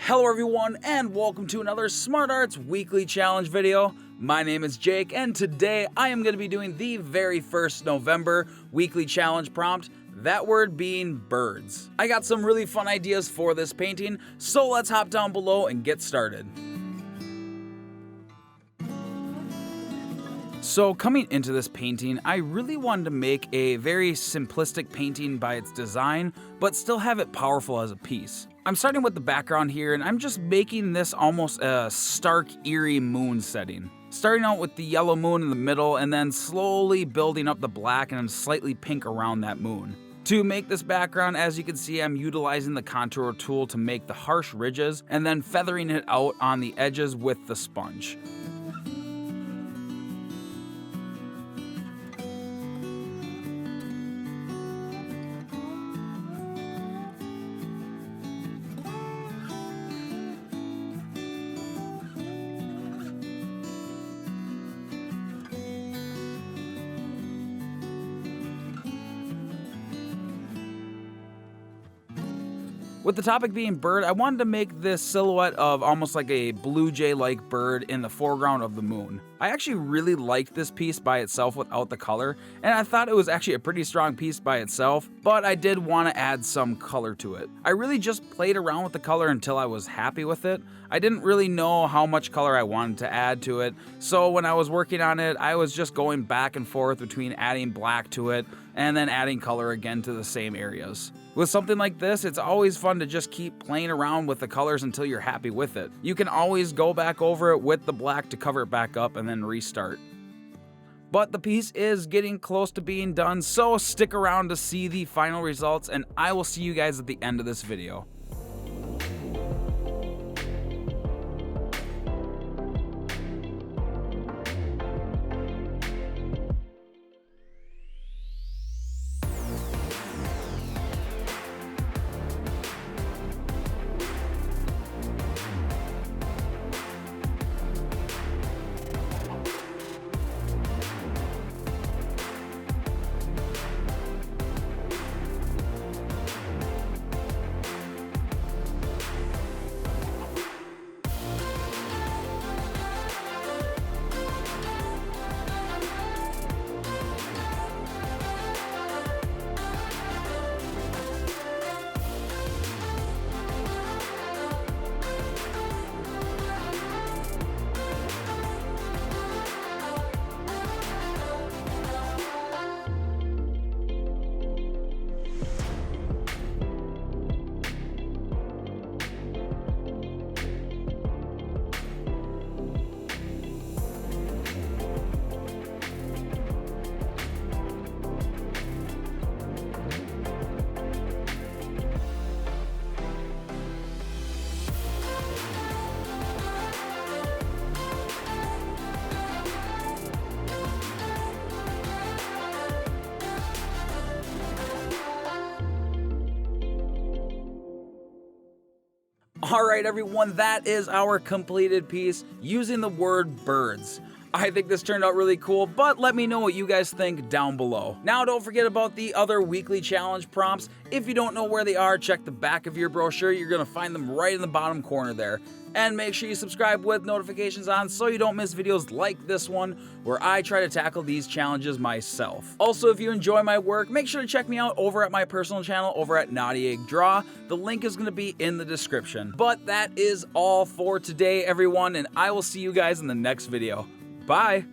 Hello everyone and welcome to another Smart Arts Weekly Challenge video. My name is Jake and today I am going to be doing the very first November weekly challenge prompt, that word being birds. I got some really fun ideas for this painting, so let's hop down below and get started. So coming into this painting, I really wanted to make a very simplistic painting by its design, but still have it powerful as a piece. I'm starting with the background here, and I'm just making this almost a stark, eerie moon setting. Starting out with the yellow moon in the middle, and then slowly building up the black and slightly pink around that moon. To make this background, as you can see, I'm utilizing the contour tool to make the harsh ridges, and then feathering it out on the edges with the sponge. With the topic being bird, I wanted to make this silhouette of almost like a blue jay-like bird in the foreground of the moon. I actually really liked this piece by itself without the color, and I thought it was actually a pretty strong piece by itself, but I did want to add some color to it. I really just played around with the color until I was happy with it. I didn't really know how much color I wanted to add to it, so when I was working on it, I was just going back and forth between adding black to it and then adding color again to the same areas. With something like this, it's always fun to just keep playing around with the colors until you're happy with it. You can always go back over it with the black to cover it back up and then restart. But the piece is getting close to being done, so stick around to see the final results, and I will see you guys at the end of this video. Alright everyone, that is our completed piece using the word birds. I think this turned out really cool, but let me know what you guys think down below. Now don't forget about the other weekly challenge prompts. If you don't know where they are, check the back of your brochure. You're going to find them right in the bottom corner there. And make sure you subscribe with notifications on so you don't miss videos like this one where I try to tackle these challenges myself. Also, if you enjoy my work, make sure to check me out over at my personal channel over at Naughty Egg Draw. The link is going to be in the description. But that is all for today, everyone, and I will see you guys in the next video. Bye!